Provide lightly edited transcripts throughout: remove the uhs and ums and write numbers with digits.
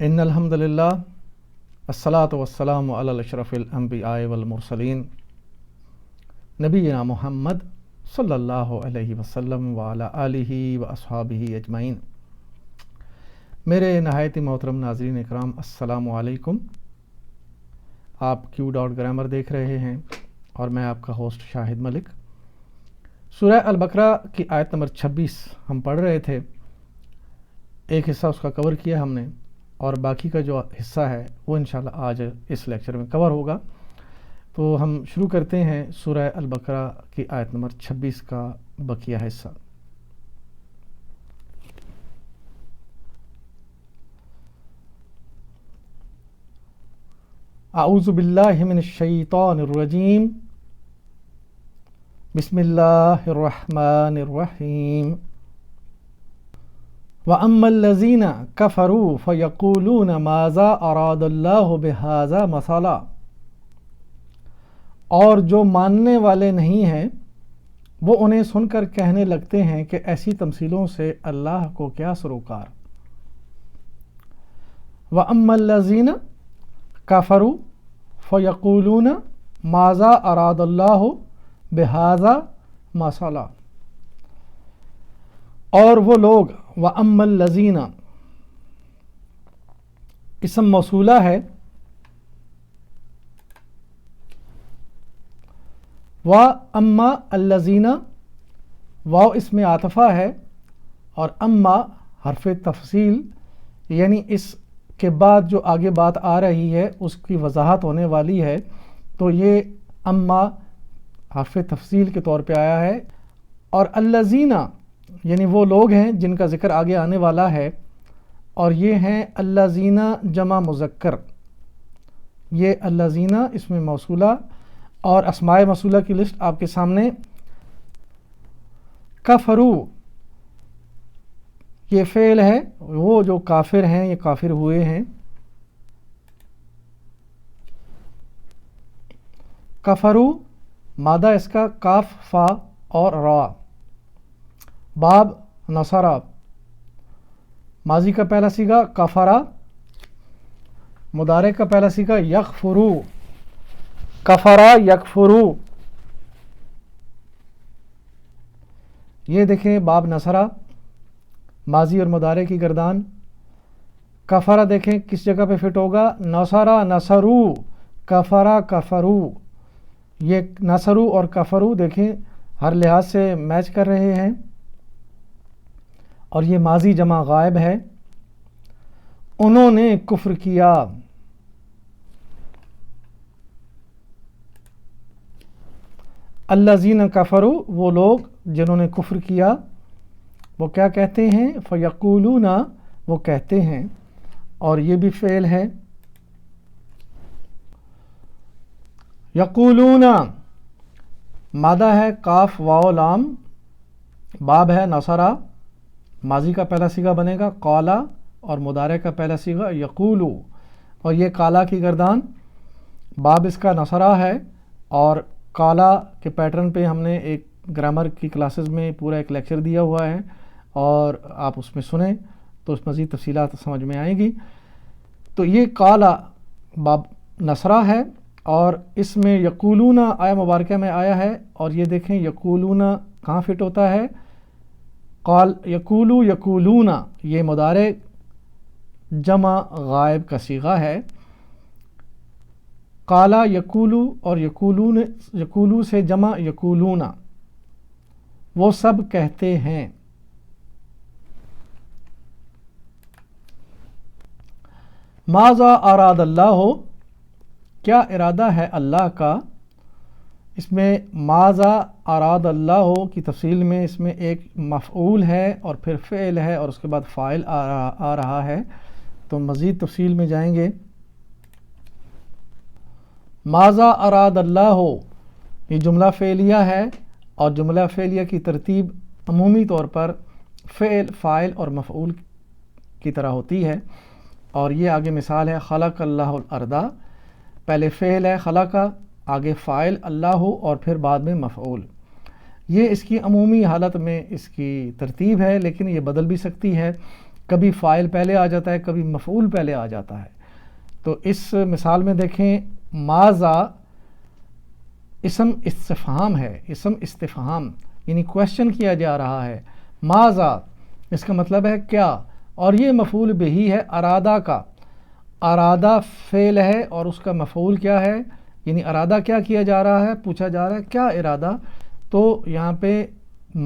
ان الحمد للہ الصلاۃ والسلام علی اشرف الانبیاء والمرسلین نبینا محمد صلی اللہ علیہ وسلم وعلی آلہ واصحابہ اجمعین۔ میرے نہایت محترم ناظرین اکرام، السلام علیکم۔ آپ کیو ڈاٹ گرامر دیکھ رہے ہیں اور میں آپ کا ہوسٹ شاہد ملک۔ سورہ البقرہ کی آیت نمبر 26 ہم پڑھ رہے تھے، ایک حصہ اس کا کور کیا ہم نے، اور باقی کا جو حصہ ہے وہ انشاءاللہ آج اس لیکچر میں کور ہوگا۔ تو ہم شروع کرتے ہیں سورہ البقرہ کی آیت نمبر 26 کا بقیہ حصہ۔ اعوذ باللہ من الشیطان الرجیم، بسم اللہ الرحمن الرحیم۔ وَأَمَّا الَّذِينَ كَفَرُوا فَيَقُولُونَ مَاذَا أَرَادَ اللَّهُ بِهَذَا مَثَلًا، اور جو ماننے والے نہیں ہیں وہ انہیں سن کر کہنے لگتے ہیں کہ ایسی تمثیلوں سے اللہ کو کیا سروکار۔ وَأَمَّا الَّذِينَ كَفَرُوا فَيَقُولُونَ مَاذَا أَرَادَ اللَّهُ بِهَذَا مَثَلًا، اور وہ لوگ وَأَمَّا الَّذِينَ اسم موصولہ ہے، وَأَمَّا الَّذِينَ واو اسم عاطفہ ہے، اور اما حرف تفصیل، یعنی اس کے بعد جو آگے بات آ رہی ہے اس کی وضاحت ہونے والی ہے، تو یہ اما حرف تفصیل کے طور پہ آیا ہے۔ اور الذین یعنی وہ لوگ ہیں جن کا ذکر آگے آنے والا ہے، اور یہ ہیں الذین جمع مذکر۔ یہ الذین اسم موصولہ اور اسماء موصولہ کی لسٹ آپ کے سامنے۔ کفرو یہ فعل ہے، وہ جو کافر ہیں، یہ کافر ہوئے ہیں۔ کفرو مادہ اس کا کاف فا اور را۔ باب نصرہ ماضی کا پہلا صیغہ کفرا، مضارع کا پہلا صیغہ یغفرو، کفرا یغفرو۔ یہ دیکھیں باب نصرہ ماضی اور مضارع کی گردان۔ کفرا دیکھیں کس جگہ پہ فٹ ہوگا، نصرہ نصرو، کفرا کفرو۔ یہ نصرو اور کفرو دیکھیں ہر لحاظ سے میچ کر رہے ہیں، اور یہ ماضی جمع غائب ہے۔ انہوں نے کفر کیا، الذین کفروا وہ لوگ جنہوں نے کفر کیا، وہ کیا کہتے ہیں، فیقولون وہ کہتے ہیں، اور یہ بھی فعل ہے۔ یقولون مادہ ہے کاف واو لام، باب ہے نصرہ، ماضی کا پہلا صیغہ بنے گا قالا، اور مضارع کا پہلا صیغہ یقولو، اور یہ قالا کی گردان۔ باب اس کا نصرہ ہے، اور قالا کے پیٹرن پہ ہم نے ایک گرامر کی کلاسز میں پورا ایک لیکچر دیا ہوا ہے، اور آپ اس میں سنیں تو اس مزید تفصیلات سمجھ میں آئیں گی۔ تو یہ قالا باب نصرہ ہے، اور اس میں یقولون آیا مبارکہ میں آیا ہے، اور یہ دیکھیں یقولون کہاں فٹ ہوتا ہے، قال یقولو یقولون، یہ مضارع جمع غائب کا صیغہ ہے۔ قالا یقولو اور یقولون، یقولو سے جمع یقولون، وہ سب کہتے ہیں۔ ماذا اراد اللہ کیا ارادہ ہے اللہ کا۔ اس میں ماذا اراد اللہ کی تفصیل میں اس میں ایک مفعول ہے اور پھر فعل ہے اور اس کے بعد فاعل آ رہا ہے، تو مزید تفصیل میں جائیں گے۔ ماذا اراد اللہ یہ جملہ فعلیہ ہے، اور جملہ فعلیہ کی ترتیب عمومی طور پر فعل فاعل اور مفعول کی طرح ہوتی ہے، اور یہ آگے مثال ہے خلق اللہ الارض، پہلے فعل ہے خلق، آگے فاعل اللہ اور پھر بعد میں مفعول۔ یہ اس کی عمومی حالت میں اس کی ترتیب ہے، لیکن یہ بدل بھی سکتی ہے۔ کبھی فاعل پہلے آ جاتا ہے، کبھی مفعول پہلے آ جاتا ہے۔ تو اس مثال میں دیکھیں ماذا اسم استفہام ہے، اسم استفہام یعنی کویشچن کیا جا رہا ہے، ماذا اس کا مطلب ہے کیا، اور یہ مفعول بہی ہے ارادہ کا۔ ارادہ فعل ہے اور اس کا مفعول کیا ہے، یعنی ارادہ کیا جا رہا ہے، پوچھا جا رہا ہے کیا ارادہ، تو یہاں پہ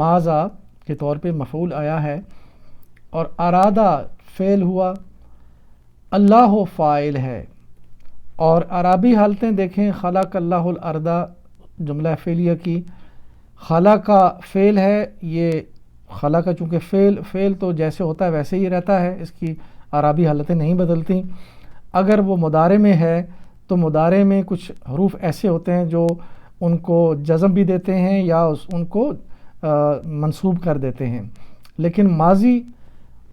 ماذا کے طور پہ مفعول آیا ہے اور ارادہ فعل ہوا، اللہ فاعل ہے۔ اور عربی حالتیں دیکھیں، خلق اللہ الارض جملہ فعلیہ کی، خلق کا فعل ہے، یہ خلق کا چونکہ فعل تو جیسے ہوتا ہے ویسے ہی رہتا ہے، اس کی عربی حالتیں نہیں بدلتی۔ اگر وہ مضارع میں ہے تو مضارع میں کچھ حروف ایسے ہوتے ہیں جو ان کو جزم بھی دیتے ہیں یا ان کو منصوب کر دیتے ہیں، لیکن ماضی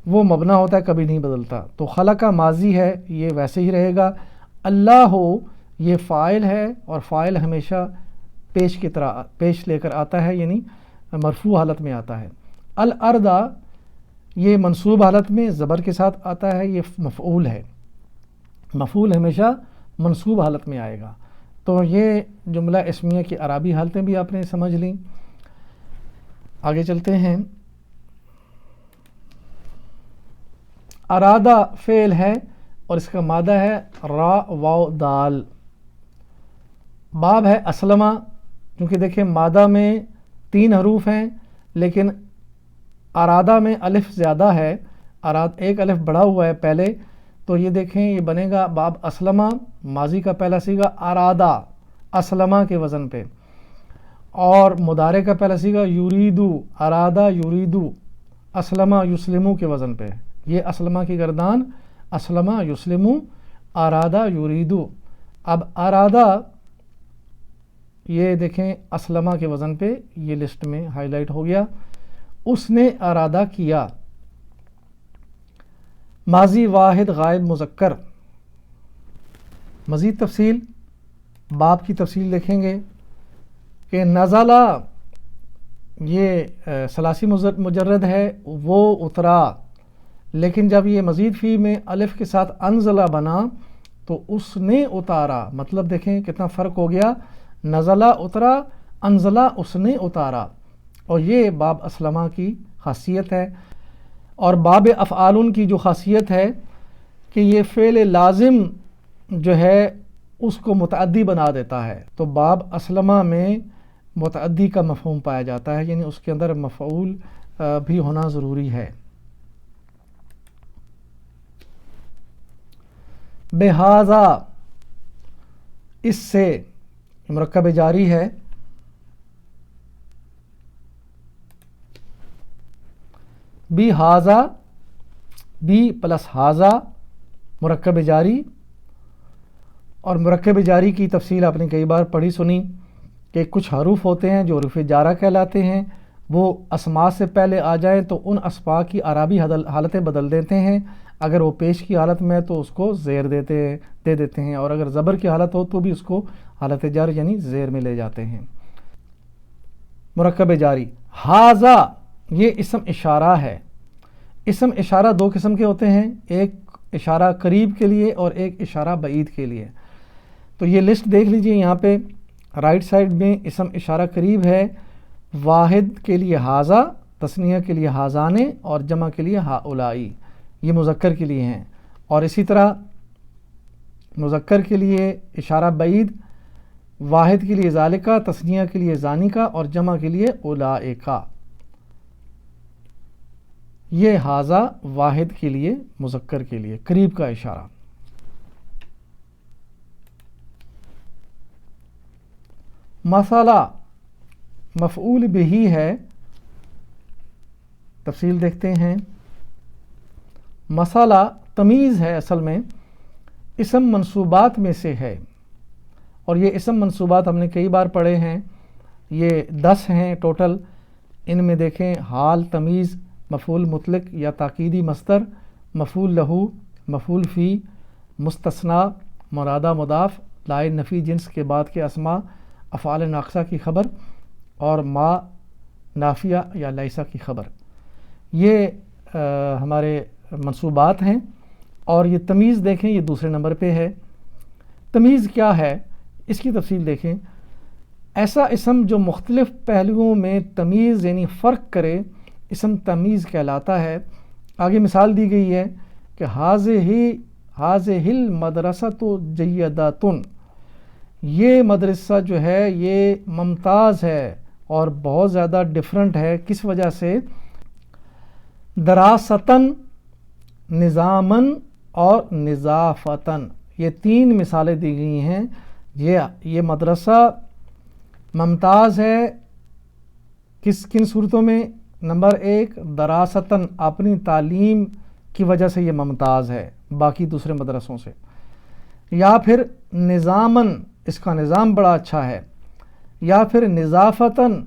وہ مبنا ہوتا ہے، کبھی نہیں بدلتا۔ تو خلق کا ماضی ہے، یہ ویسے ہی رہے گا۔ اللہ یہ فاعل ہے اور فاعل ہمیشہ پیش کی طرح پیش لے کر آتا ہے، یعنی مرفوع حالت میں آتا ہے۔ الارض یہ منصوب حالت میں زبر کے ساتھ آتا ہے، یہ مفعول ہے، مفعول ہمیشہ منصوب حالت میں آئے گا۔ تو یہ جملہ اسمیہ کی عربی حالتیں بھی آپ نے سمجھ لیں۔ آگے چلتے ہیں۔ ارادہ فعل ہے اور اس کا مادہ ہے را واو دال۔ باب ہے اسلمہ، کیونکہ دیکھیں مادہ میں 3 حروف ہیں لیکن ارادہ میں الف زیادہ ہے، ایک الف بڑھا ہوا ہے پہلے، تو یہ دیکھیں یہ بنے گا باب اسلمہ، ماضی کا پہلا صیغہ ارادہ اسلمہ کے وزن پہ، اور مضارع کا پہلا صیغہ یریدو، ارادہ یریدو، اسلمہ یسلمو کے وزن پہ۔ یہ اسلمہ کی گردان، اسلمہ یسلمو، ارادہ یریدو۔ اب ارادہ یہ دیکھیں اسلمہ کے وزن پہ، یہ لسٹ میں ہائی لائٹ ہو گیا، اس نے ارادہ کیا۔ ماضی واحد غائب مذکر، مزید تفصیل باب کی تفصیل دیکھیں گے کہ نزلہ یہ ثلاثی مجرد ہے، وہ اترا، لیکن جب یہ مزید فی میں الف کے ساتھ انزلہ بنا تو اس نے اتارا، مطلب دیکھیں کتنا فرق ہو گیا، نزلہ اترا، انزلہ اس نے اتارا، اور یہ باب اسلمہ کی خاصیت ہے۔ اور باب افعال کی جو خاصیت ہے کہ یہ فعل لازم جو ہے اس کو متعدی بنا دیتا ہے، تو باب اسلمہ میں متعدی کا مفہوم پایا جاتا ہے، یعنی اس کے اندر مفعول بھی ہونا ضروری ہے۔ بہذا اس سے مرکب جاری ہے، بی ہاذا، بی پلس ہاذا مرکب جاری، اور مرکب جاری کی تفصیل آپ نے کئی بار پڑھی سنی کہ کچھ حروف ہوتے ہیں جو حروف جارہ کہلاتے ہیں، وہ اسماء سے پہلے آ جائیں تو ان اسماء کی اعرابی حالتیں بدل دیتے ہیں، اگر وہ پیش کی حالت میں ہے تو اس کو زیر دے دیتے ہیں، اور اگر زبر کی حالت ہو تو بھی اس کو حالت جر یعنی زیر میں لے جاتے ہیں۔ مرکب جاری، ہاذا یہ اسم اشارہ ہے۔ اسم اشارہ 2 قسم کے ہوتے ہیں، ایک اشارہ قریب کے لیے اور ایک اشارہ بعید کے لیے۔ تو یہ لسٹ دیکھ لیجئے یہاں پہ رائٹ سائڈ میں اسم اشارہ قریب ہے، واحد کے لیے ہاذا، تثنیہ کے لیے ہاذانے، اور جمع کے لیے ہاؤلائی، یہ مذکر کے لیے ہیں۔ اور اسی طرح مذکر کے لیے اشارہ بعید، واحد کے لیے ذالکا، تثنیہ کے لیے ذانکا، اور جمع کے لیے اولائکا۔ یہ ہاذا واحد کے لیے، مذکر کے لیے قریب کا اشارہ۔ مسئلہ مفعول بہی ہے، تفصیل دیکھتے ہیں۔ مسئلہ تمیز ہے، اصل میں اسم منصوبات میں سے ہے، اور یہ اسم منصوبات ہم نے کئی بار پڑھے ہیں، یہ 10 ہیں ٹوٹل۔ ان میں دیکھیں حال، تمیز، مفعول مطلق یا تاکیدی مصدر، مفعول لہو، مفعول فی، مستثنیٰ، مرادہ مضاف، لائے نفی جنس کے بعد کے اسماء، افعال ناقصہ کی خبر، اور ما نافیہ یا لیسا کی خبر۔ یہ ہمارے منصوبات ہیں، اور یہ تمیز دیکھیں یہ دوسرے نمبر پہ ہے۔ تمیز کیا ہے اس کی تفصیل دیکھیں۔ ایسا اسم جو مختلف پہلوؤں میں تمیز یعنی فرق کرے، اسم تمیز کہلاتا ہے۔ آگے مثال دی گئی ہے کہ حاذہ المدرسۃ جیدۃ، یہ مدرسہ جو ہے یہ ممتاز ہے اور بہت زیادہ ڈفرنٹ ہے۔ کس وجہ سے؟ دراستاً، نظاماً اور نظافتاً، یہ تین مثالیں دی گئی ہیں۔ یہ مدرسہ ممتاز ہے کن صورتوں میں؟ نمبر 1 دراستاً، اپنی تعلیم کی وجہ سے یہ ممتاز ہے باقی دوسرے مدرسوں سے، یا پھر نظاماً، اس کا نظام بڑا اچھا ہے، یا پھر نظافتاً،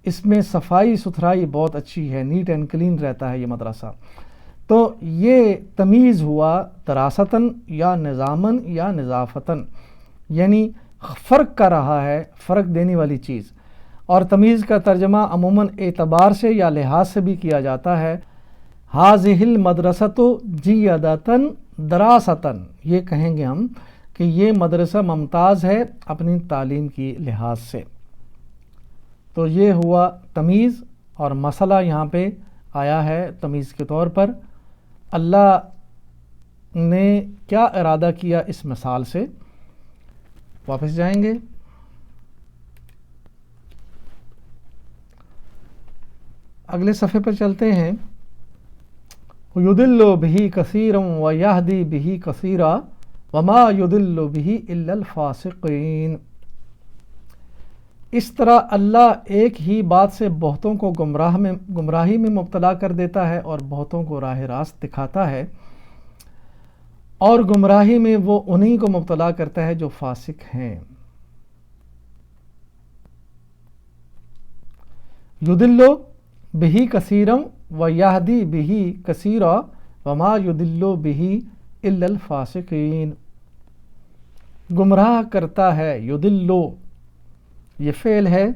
اس میں صفائی ستھرائی بہت اچھی ہے، نیٹ اینڈ کلین رہتا ہے یہ مدرسہ۔ تو یہ تمیز ہوا دراستاً یا نظاماً یا نظافتاً، یعنی فرق کر رہا ہے، فرق دینے والی چیز۔ اور تمیز کا ترجمہ عموماً اعتبار سے یا لحاظ سے بھی کیا جاتا ہے۔ حاذہ المدرسۃ جیدۃ دراستاً، یہ کہیں گے ہم کہ یہ مدرسہ ممتاز ہے اپنی تعلیم کی لحاظ سے۔ تو یہ ہوا تمیز، اور مسئلہ یہاں پہ آیا ہے تمیز کے طور پر۔ اللہ نے کیا ارادہ کیا اس مثال سے؟ واپس جائیں گے۔ اگلے صفحے پر چلتے ہیں۔ یضل بہ کثیرا ویہدی بہ کثیرا وما یضل بہ الا الفاسقین۔ اس طرح اللہ ایک ہی بات سے بہتوں کو گمراہی میں مبتلا کر دیتا ہے اور بہتوں کو راہ راست دکھاتا ہے، اور گمراہی میں وہ انہی کو مبتلا کرتا ہے جو فاسق ہیں۔ یضل بہ کثیرا ویہدی بہ کثیرا وما یضل بہ الا الفاسقین۔ گمراہ کرتا ہے، یضل، یہ فعل ہے،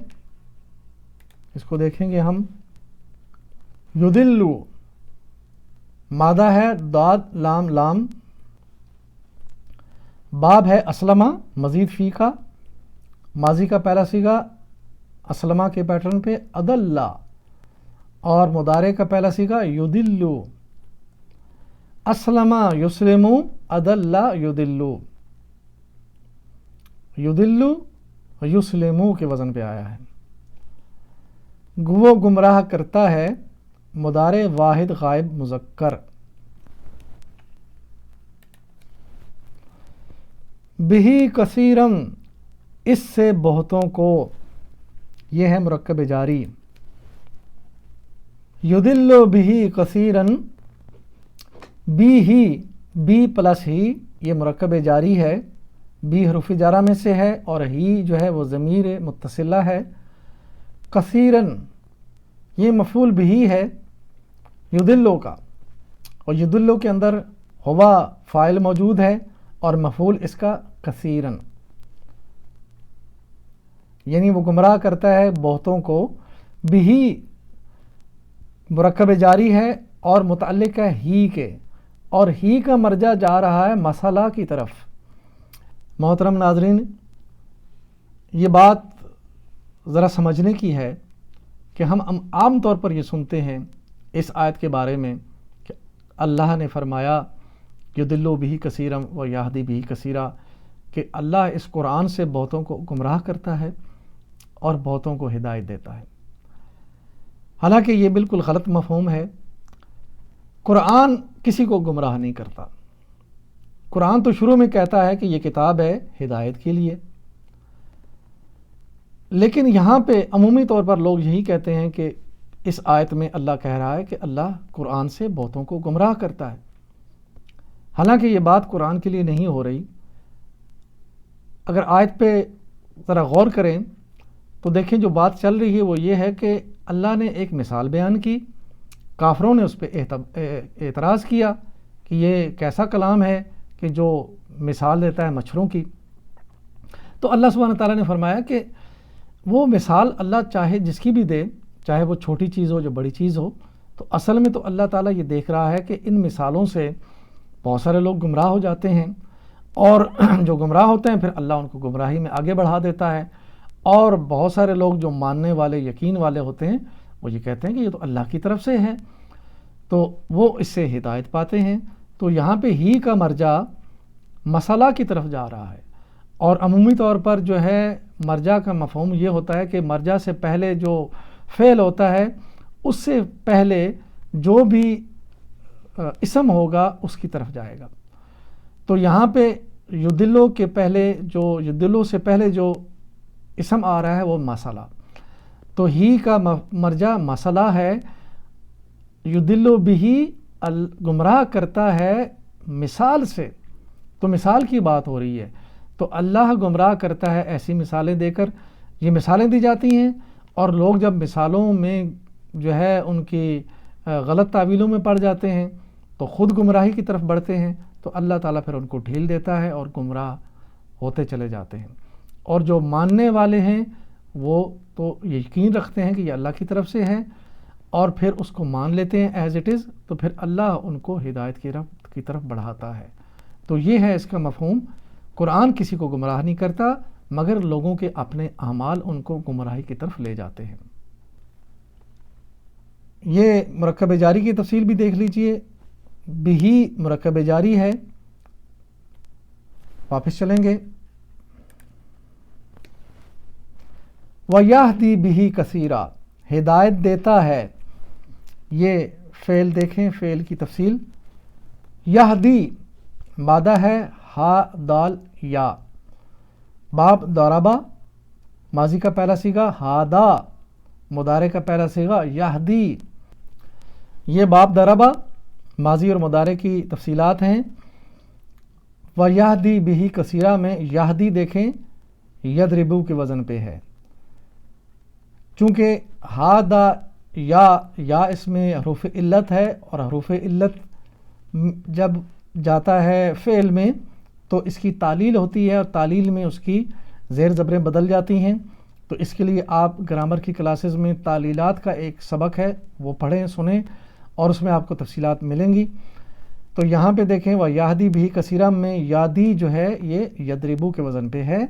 اس کو دیکھیں گے ہم۔ یضل مادہ ہے داد لام لام، باب ہے اسلمہ مزید فی کا، ماضی کا پہلا صیغہ اسلمہ کے پیٹرن پہ اضل، اور مضارع کا پہلا صیغہ یضل، اسلمہ یسلم، اضل یضل، یضل یسلم کے وزن پہ آیا ہے۔ وہ گمراہ کرتا ہے، مضارع واحد غائب مذکر۔ بہ کثیرن، اس سے بہتوں کو، یہ ہے مرکب جاری۔ یضل بہ کثیرن، بی پلس ہی، یہ مرکب جاری ہے، بی حروف جارہ میں سے ہے، اور ہی جو ہے وہ ضمیر متصلہ ہے۔ کثیرن یہ مفعول بہ ہے یضلو کا، اور یضلو کے اندر ہوا فاعل موجود ہے اور مفعول اس کا کثیرن، یعنی وہ گمراہ کرتا ہے بہتوں کو۔ بہ مرکب جاری ہے اور متعلق ہے ہی کے، اور ہی کا مرجع جا رہا ہے مسئلہ کی طرف۔ محترم ناظرین، یہ بات ذرا سمجھنے کی ہے کہ ہم عام طور پر یہ سنتے ہیں اس آیت کے بارے میں کہ اللہ نے فرمایا یضل بہ کثیرا ویہدی بہ کثیرا، کہ اللہ اس قرآن سے بہتوں کو گمراہ کرتا ہے اور بہتوں کو ہدایت دیتا ہے۔ حالانکہ یہ بالکل غلط مفہوم ہے۔ قرآن کسی کو گمراہ نہیں کرتا۔ قرآن تو شروع میں کہتا ہے کہ یہ کتاب ہے ہدایت کے لیے، لیکن یہاں پہ عمومی طور پر لوگ یہی کہتے ہیں کہ اس آیت میں اللہ کہہ رہا ہے کہ اللہ قرآن سے بہتوں کو گمراہ کرتا ہے، حالانکہ یہ بات قرآن کے لیے نہیں ہو رہی۔ اگر آیت پہ ذرا غور کریں تو دیکھیں جو بات چل رہی ہے وہ یہ ہے کہ اللہ نے ایک مثال بیان کی، کافروں نے اس پہ اعتراض کیا کہ یہ کیسا کلام ہے کہ جو مثال دیتا ہے مچھروں کی۔ تو اللہ سبحانہ تعالیٰ نے فرمایا کہ وہ مثال اللہ چاہے جس کی بھی دے، چاہے وہ چھوٹی چیز ہو جو بڑی چیز ہو، تو اصل میں تو اللہ تعالیٰ یہ دیکھ رہا ہے کہ ان مثالوں سے بہت سارے لوگ گمراہ ہو جاتے ہیں، اور جو گمراہ ہوتے ہیں پھر اللہ ان کو گمراہی میں آگے بڑھا دیتا ہے، اور بہت سارے لوگ جو ماننے والے یقین والے ہوتے ہیں وہ یہ کہتے ہیں کہ یہ تو اللہ کی طرف سے ہے، تو وہ اس سے ہدایت پاتے ہیں۔ تو یہاں پہ ہی کا مرجع مسئلہ کی طرف جا رہا ہے، اور عمومی طور پر جو ہے مرجع کا مفہوم یہ ہوتا ہے کہ مرجع سے پہلے جو فعل ہوتا ہے اس سے پہلے جو بھی اسم ہوگا اس کی طرف جائے گا۔ تو یہاں پہ یدلو کے پہلے جو یدلو سے پہلے جو اسم آ رہا ہے وہ مسئلہ، تو ہی کا مرجع مسئلہ ہے، یدلو بھی گمراہ کرتا ہے مثال سے، تو مثال کی بات ہو رہی ہے، تو اللہ گمراہ کرتا ہے ایسی مثالیں دے کر، یہ مثالیں دی جاتی ہیں، اور لوگ جب مثالوں میں جو ہے ان کی غلط تعویلوں میں پڑ جاتے ہیں تو خود گمراہی کی طرف بڑھتے ہیں، تو اللہ تعالیٰ پھر ان کو ڈھیل دیتا ہے اور گمراہ ہوتے چلے جاتے ہیں۔ اور جو ماننے والے ہیں وہ تو یقین رکھتے ہیں کہ یہ اللہ کی طرف سے ہے، اور پھر اس کو مان لیتے ہیں ایز اٹ از، تو پھر اللہ ان کو ہدایت کی طرف بڑھاتا ہے۔ تو یہ ہے اس کا مفہوم۔ قرآن کسی کو گمراہ نہیں کرتا، مگر لوگوں کے اپنے اعمال ان کو گمراہی کی طرف لے جاتے ہیں۔ یہ مرکب جاری کی تفصیل بھی دیکھ لیجئے، بھی مرکب جاری ہے، واپس چلیں گے۔ وَيَهْدِي بِهِ كَثِيرًا، ہدایت دیتا ہے، یہ فعل دیکھیں، فعل کی تفصیل، یہدی مادہ ہے ہا دال یا، باب ضربہ ماضی کا پہلا صیغہ، ہادا مضارع کا پہلا صیغہ، یہدی، یہ باب ضربہ ماضی اور مضارع کی تفصیلات ہیں۔ وَيَهْدِي بِهِ کثیرہ میں یہدی دیکھیں یضربو کے وزن پہ ہے، چونکہ ہادا یا اس میں حروف علت ہے، اور حروف علت جب جاتا ہے فعل میں تو اس کی تعلیل ہوتی ہے، اور تعلیل میں اس کی زیر زبریں بدل جاتی ہیں، تو اس کے لیے آپ گرامر کی کلاسز میں تعلیلات کا ایک سبق ہے، وہ پڑھیں سنیں، اور اس میں آپ کو تفصیلات ملیں گی۔ تو یہاں پہ دیکھیں وَيَهْدِي بِهِ کثیرہ میں یادی جو ہے یہ یضربو کے وزن پہ ہے،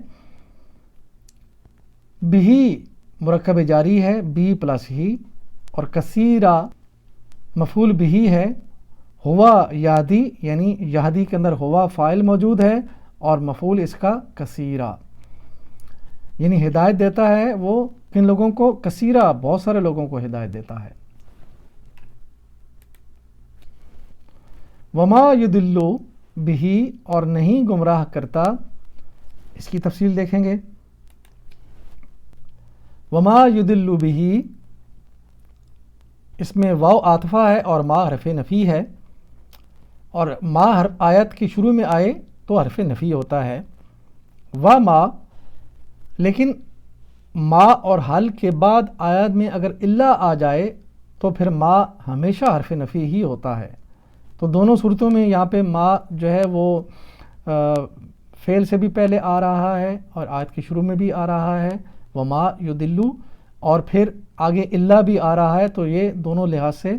بھی مرکب جاری ہے، بی پلس ہی، اور کثیرہ مفعول بھی ہے، ہوا یادی یعنی یہدی کے اندر ہوا فاعل موجود ہے اور مفعول اس کا کثیرہ، یعنی ہدایت دیتا ہے وہ کن لوگوں کو؟ کثیرہ، بہت سارے لوگوں کو ہدایت دیتا ہے۔ وما یضل بہ، اور نہیں گمراہ کرتا، اس کی تفصیل دیکھیں گے۔ وما یضل بہ، اس میں واو عاطفہ ہے اور ما حرف نفی ہے، اور ما آیت کی شروع میں آئے تو حرف نفی ہوتا ہے، وما، لیکن ما اور حل کے بعد آیت میں اگر الا آ جائے تو پھر ما ہمیشہ حرف نفی ہی ہوتا ہے۔ تو دونوں صورتوں میں یہاں پہ ما جو ہے وہ فعل سے بھی پہلے آ رہا ہے اور آیت کے شروع میں بھی آ رہا ہے، وما یضل، اور پھر آگے الا بھی آ رہا ہے، تو یہ دونوں لحاظ سے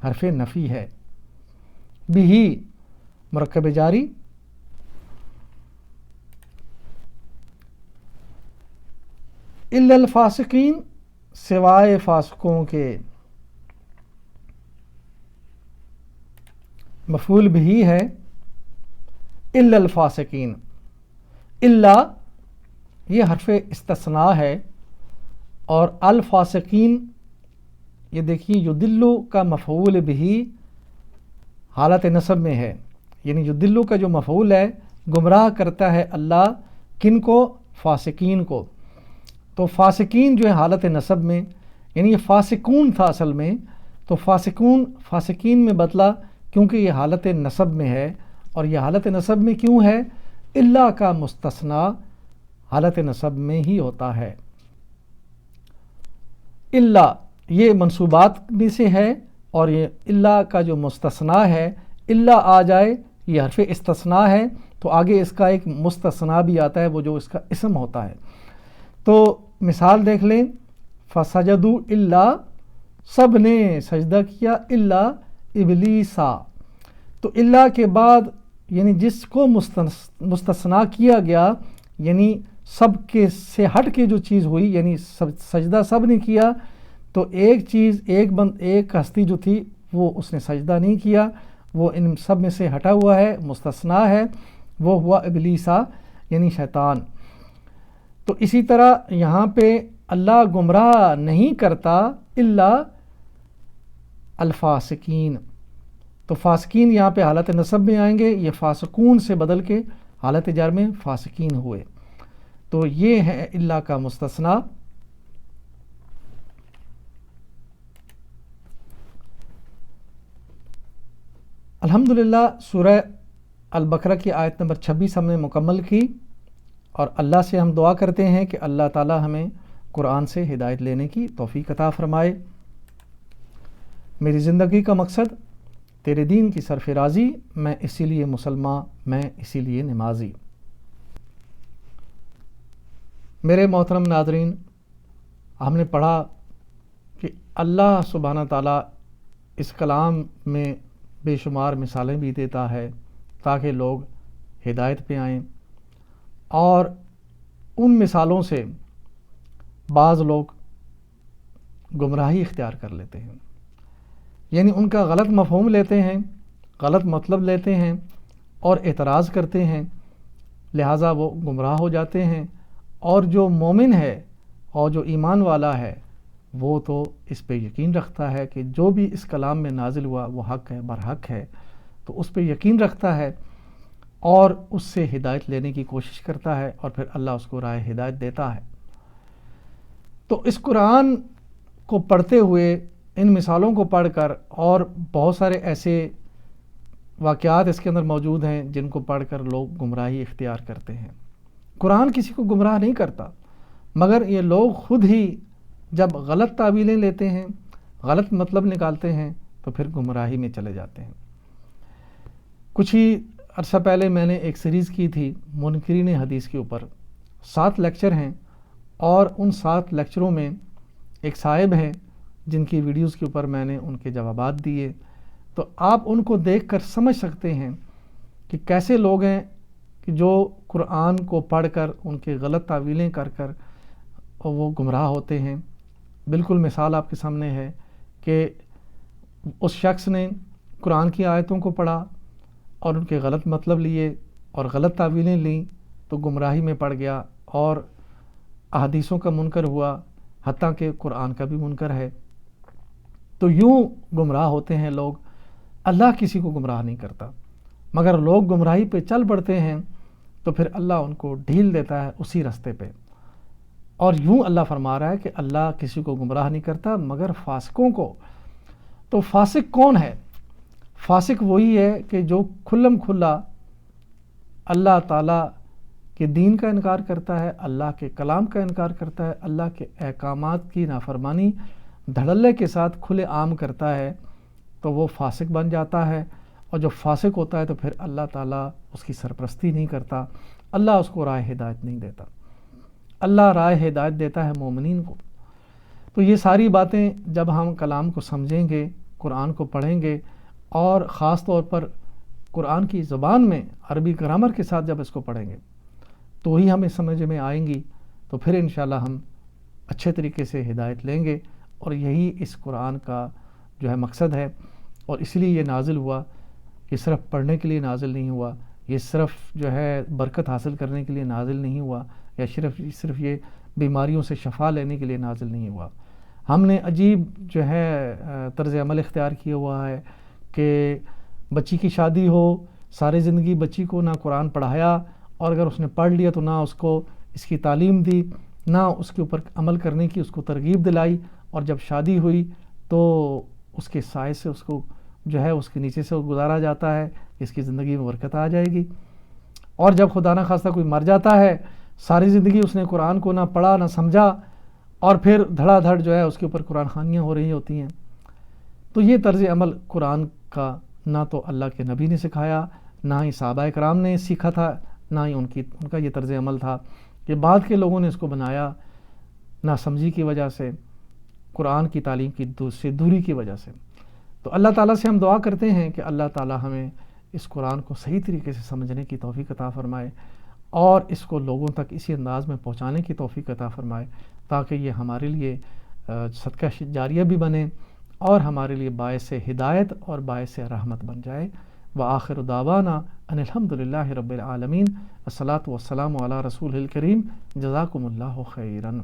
حرف نفی ہے۔ بھی مرکب جاری، الا الفاسقین، سوائے فاسقوں کے، مفعول بھی ہے، الا الفاسقین، الا یہ حرف استثناء ہے، اور الفاسقین یہ دیکھیے یضل کا مفعول بھی حالت نصب میں ہے، یعنی یضل کا جو مفعول ہے گمراہ کرتا ہے اللہ کن کو؟ فاسقین کو، تو فاسقین جو ہے حالت نصب میں، یعنی یہ فاسقون تھا اصل میں، تو فاسقین میں بدلا کیونکہ یہ حالت نصب میں ہے، اور یہ حالت نصب میں کیوں ہے؟ اللہ کا مستثنیٰ حالت نصب میں ہی ہوتا ہے۔ اللہ یہ منصوبات میں سے ہے، اور یہ اللہ کا جو مستثنیٰ ہے، اللہ آ جائے یہ حرف استثناء ہے، تو آگے اس کا ایک مستثنیٰ بھی آتا ہے، وہ جو اس کا اسم ہوتا ہے۔ تو مثال دیکھ لیں، فسجدوا الا سب نے سجدہ کیا الا ابلیسا. تو اللہ کے بعد یعنی جس کو مستثنا کیا گیا، یعنی سب کے سے ہٹ کے جو چیز ہوئی، یعنی سجدہ سب نے کیا، تو ایک چیز ایک ہستی جو تھی وہ اس نے سجدہ نہیں کیا، وہ ان سب میں سے ہٹا ہوا ہے، مستثنا ہے، وہ ہوا ابلیسا یعنی شیطان. تو اسی طرح یہاں پہ اللہ گمراہ نہیں کرتا الا الفاسقین. تو فاسقین یہاں پہ حالت نصب میں آئیں گے، یہ فاسقون سے بدل کے حالت جر میں فاسقین ہوئے. تو یہ ہے اللہ کا مستثنا. الحمدللہ سورہ البقرہ کی آیت نمبر 26 ہم نے مکمل کی، اور اللہ سے ہم دعا کرتے ہیں کہ اللہ تعالی ہمیں قرآن سے ہدایت لینے کی توفیق عطا فرمائے. میری زندگی کا مقصد تیرے دین کی سرفرازی، میں اسی لیے مسلمان، میں اسی لیے نمازی. میرے محترم ناظرین، ہم نے پڑھا کہ اللہ سبحانہ تعالیٰ اس کلام میں بے شمار مثالیں بھی دیتا ہے تاکہ لوگ ہدایت پہ آئیں، اور ان مثالوں سے بعض لوگ گمراہی اختیار کر لیتے ہیں، یعنی ان کا غلط مفہوم لیتے ہیں، غلط مطلب لیتے ہیں اور اعتراض کرتے ہیں، لہٰذا وہ گمراہ ہو جاتے ہیں. اور جو مومن ہے اور جو ایمان والا ہے وہ تو اس پہ یقین رکھتا ہے کہ جو بھی اس کلام میں نازل ہوا وہ حق ہے، برحق ہے، تو اس پہ یقین رکھتا ہے اور اس سے ہدایت لینے کی کوشش کرتا ہے، اور پھر اللہ اس کو راہ ہدایت دیتا ہے. تو اس قرآن کو پڑھتے ہوئے، ان مثالوں کو پڑھ کر، اور بہت سارے ایسے واقعات اس کے اندر موجود ہیں جن کو پڑھ کر لوگ گمراہی اختیار کرتے ہیں. قرآن کسی کو گمراہ نہیں کرتا، مگر یہ لوگ خود ہی جب غلط تعویلیں لیتے ہیں، غلط مطلب نکالتے ہیں، تو پھر گمراہی میں چلے جاتے ہیں. کچھ ہی عرصہ پہلے میں نے ایک سیریز کی تھی منکرین حدیث کے اوپر. 7 لیکچر ہیں، اور ان 7 لیکچروں میں ایک صاحب ہیں جن کی ویڈیوز کے اوپر میں نے ان کے جوابات دیے. تو آپ ان کو دیکھ کر سمجھ سکتے ہیں کہ کیسے لوگ ہیں کہ جو قرآن کو پڑھ کر ان کے غلط تعویلیں کر کر وہ گمراہ ہوتے ہیں. بالکل مثال آپ کے سامنے ہے کہ اس شخص نے قرآن کی آیتوں کو پڑھا اور ان کے غلط مطلب لیے اور غلط تعویلیں لیں تو گمراہی میں پڑ گیا اور احادیثوں کا منکر ہوا، حتیٰ کہ قرآن کا بھی منکر ہے. تو یوں گمراہ ہوتے ہیں لوگ. اللہ کسی کو گمراہ نہیں کرتا، مگر لوگ گمراہی پہ چل پڑتے ہیں تو پھر اللہ ان کو ڈھیل دیتا ہے اسی راستے پہ. اور یوں اللہ فرما رہا ہے کہ اللہ کسی کو گمراہ نہیں کرتا مگر فاسقوں کو. تو فاسق کون ہے؟ فاسق وہی ہے کہ جو کھلم کھلا اللہ تعالیٰ کے دین کا انکار کرتا ہے، اللہ کے کلام کا انکار کرتا ہے، اللہ کے احکامات کی نافرمانی دھڑلے کے ساتھ کھلے عام کرتا ہے، تو وہ فاسق بن جاتا ہے. اور جو فاسق ہوتا ہے تو پھر اللہ تعالیٰ اس کی سرپرستی نہیں کرتا، اللہ اس کو راہ ہدایت نہیں دیتا. اللہ راہ ہدایت دیتا ہے مومنین کو. تو یہ ساری باتیں جب ہم کلام کو سمجھیں گے، قرآن کو پڑھیں گے، اور خاص طور پر قرآن کی زبان میں عربی گرامر کے ساتھ جب اس کو پڑھیں گے تو ہی ہمیں سمجھ میں آئیں گی. تو پھر انشاءاللہ ہم اچھے طریقے سے ہدایت لیں گے. اور یہی اس قرآن کا جو ہے مقصد ہے، اور اس لیے یہ نازل ہوا کہ صرف پڑھنے کے لیے نازل نہیں ہوا، یہ صرف جو ہے برکت حاصل کرنے کے لیے نازل نہیں ہوا، یا صرف یہ بیماریوں سے شفا لینے کے لیے نازل نہیں ہوا. ہم نے عجیب جو ہے طرز عمل اختیار کیا ہوا ہے کہ بچی کی شادی ہو، ساری زندگی بچی کو نہ قرآن پڑھایا، اور اگر اس نے پڑھ لیا تو نہ اس کو اس کی تعلیم دی، نہ اس کے اوپر عمل کرنے کی اس کو ترغیب دلائی، اور جب شادی ہوئی تو اس کے سائے سے اس کو جو ہے اس کے نیچے سے گزارا جاتا ہے، اس کی زندگی میں برکت آ جائے گی. اور جب خدا نہ خواستہ کوئی مر جاتا ہے، ساری زندگی اس نے قرآن کو نہ پڑھا نہ سمجھا، اور پھر دھڑا دھڑ جو ہے اس کے اوپر قرآن خوانیاں ہو رہی ہوتی ہیں. تو یہ طرز عمل قرآن کا نہ تو اللہ کے نبی نے سکھایا، نہ ہی صحابہ کرام نے سیکھا تھا، نہ ہی ان کا یہ طرز عمل تھا. کہ بعد کے لوگوں نے اس کو بنایا نہ سمجھی کی وجہ سے، قرآن کی تعلیم کی سے دوری کی وجہ سے۔ تو اللہ تعالیٰ سے ہم دعا کرتے ہیں کہ اللہ تعالیٰ ہمیں اس قرآن کو صحیح طریقے سے سمجھنے کی توفیق عطا فرمائے اور اس کو لوگوں تک اسی انداز میں پہنچانے کی توفیق عطا فرمائے، تاکہ یہ ہمارے لیے صدقہ جاریہ بھی بنے اور ہمارے لیے باعث ہدایت اور باعث رحمت بن جائے۔ وآخر دعوانا ان الحمدللہ رب العالمین، الصلاۃ والسلام علی رسول الکریم، جزاکم اللہ خیراً۔